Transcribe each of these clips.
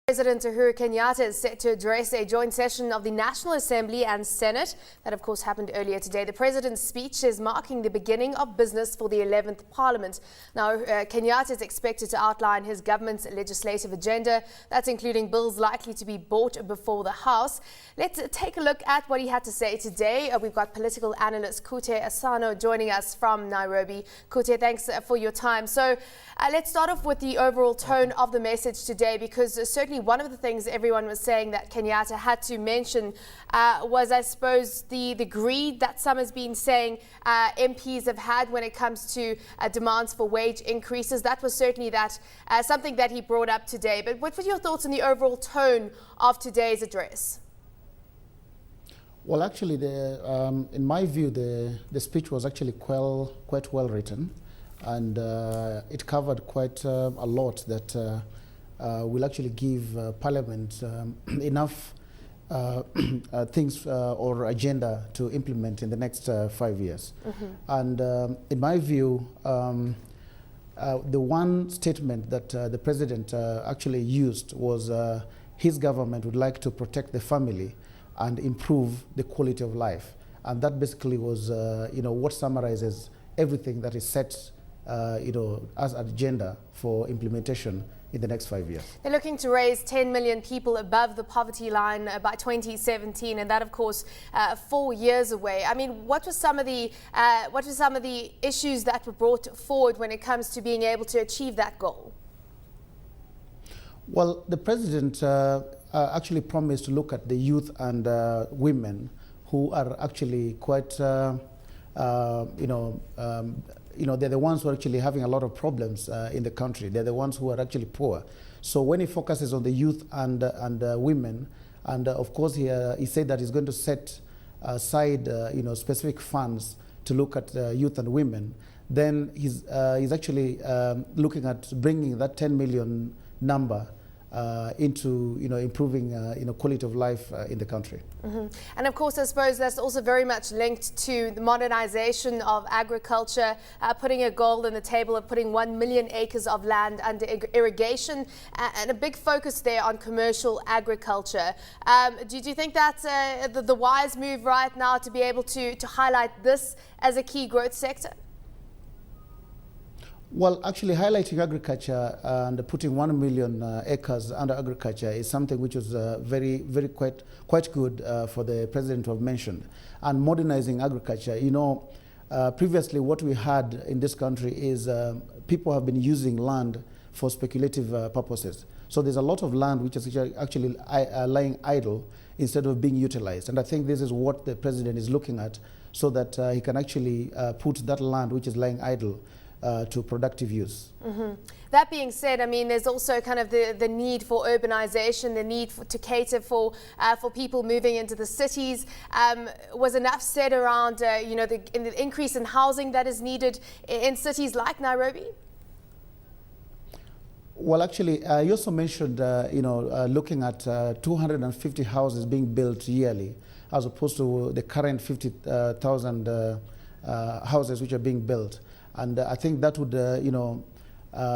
President Uhuru Kenyatta is set to address a joint session of the National Assembly and Senate. That, of course, happened earlier today. The president's speech is marking the beginning of business for the 11th Parliament. Now, Kenyatta is expected to outline his government's legislative agenda. That's including bills likely to be brought before the House. Let's take a look at what he had to say today. We've got political analyst Kute Asano joining us from Nairobi. Kute, thanks for your time. So let's start off with the overall tone of the message today, because certainly one of the things everyone was saying that Kenyatta had to mention was, I suppose, the greed that some has been saying MPs have had when it comes to demands for wage increases. That was certainly something that he brought up today. But what were your thoughts on the overall tone of today's address? Well, actually, in my view, the speech was actually quite well written, and it covered quite a lot that will actually give Parliament enough things or agenda to implement in the next 5 years. And in my view, the one statement that the President actually used was his government would like to protect the family and improve the quality of life. And that basically was what summarizes everything that is set as an agenda for implementation in the next 5 years. They're looking to raise 10 million people above the poverty line by 2017, and that, of course, 4 years away. I mean, what were some of the issues that were brought forward when it comes to being able to achieve that goal? Well, the President actually promised to look at the youth and women who are actually quite, they're the ones who are actually having a lot of problems in the country. They're the ones who are actually poor. So when he focuses on the youth and women, and of course he said that he's going to set aside specific funds to look at youth and women, then he's actually looking at bringing that 10 million number into improving quality of life in the country. And of course, I suppose that's also very much linked to the modernization of agriculture, putting a goal on the table of putting 1 million acres of land under irrigation, and a big focus there on commercial agriculture. Do you think that's the wise move right now to be able to highlight this as a key growth sector? Well, actually highlighting agriculture and putting 1 million acres under agriculture is something which is quite good for the President to have mentioned. And modernizing agriculture, previously what we had in this country is people have been using land for speculative purposes. So there's a lot of land which is actually lying idle instead of being utilized. And I think this is what the President is looking at, so that he can actually put that land which is lying idle to productive use. That being said, I mean, there's also kind of the need for urbanization, the need to cater for people moving into the cities. Was enough said around, the increase in housing that is needed in cities like Nairobi? Well, actually, you also mentioned, looking at 250 houses being built yearly, as opposed to the current 50,000 houses which are being built. And I think that would,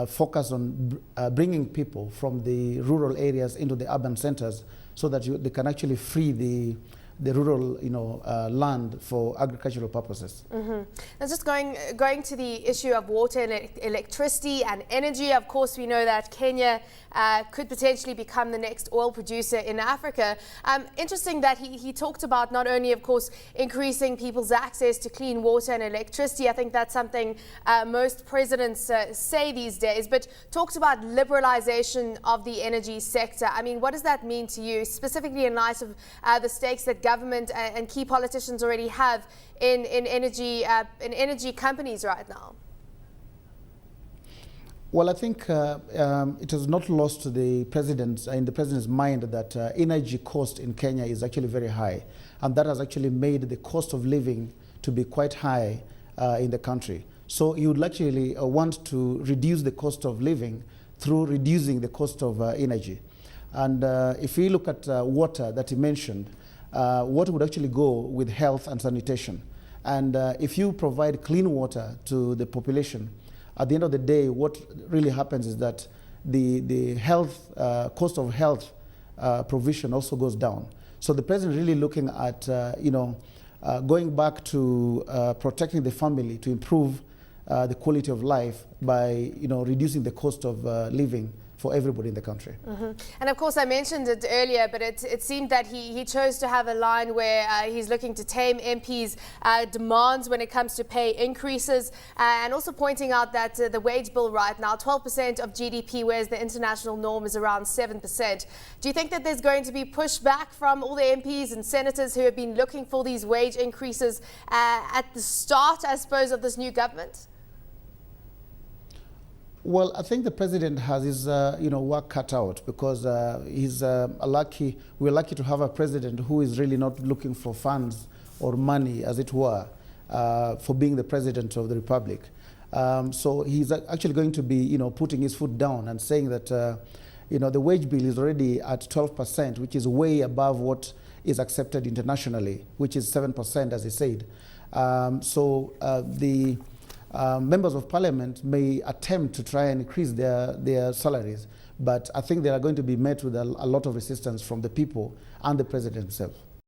focus on bringing people from the rural areas into the urban centers, so that they can actually free the rural, land for agricultural purposes. Now, just going to the issue of water and electricity and energy. Of course, we know that Kenya could potentially become the next oil producer in Africa. Interesting that he talked about not only, of course, increasing people's access to clean water and electricity. I think that's something most presidents say these days, but talked about liberalization of the energy sector. I mean, what does that mean to you, specifically in light of the stakes that government and key politicians already have in energy companies right now? Well, I think it is not lost to the president, in the president's mind, that energy cost in Kenya is actually very high, and that has actually made the cost of living to be quite high in the country. So he would actually want to reduce the cost of living through reducing the cost of energy. And if we look at water that he mentioned, water would actually go with health and sanitation. And if you provide clean water to the population, at the end of the day, what really happens is that the health cost of health provision also goes down. So the president really looking at going back to protecting the family to improve the quality of life by reducing the cost of living for everybody in the country. And of course, I mentioned it earlier, but it seemed that he chose to have a line where he's looking to tame MPs' demands when it comes to pay increases, and also pointing out that the wage bill right now, 12% of GDP, whereas the international norm is around 7%. Do you think that there's going to be pushback from all the MPs and senators who have been looking for these wage increases at the start, I suppose, of this new government? Well, I think the president has his work cut out, because we're lucky to have a president who is really not looking for funds or money, as it were, for being the president of the republic. So he's actually going to be putting his foot down and saying that the wage bill is already at 12%, which is way above what is accepted internationally, which is 7%, as he said. Members of parliament may attempt to try and increase their salaries, but I think they are going to be met with a lot of resistance from the people and the president himself.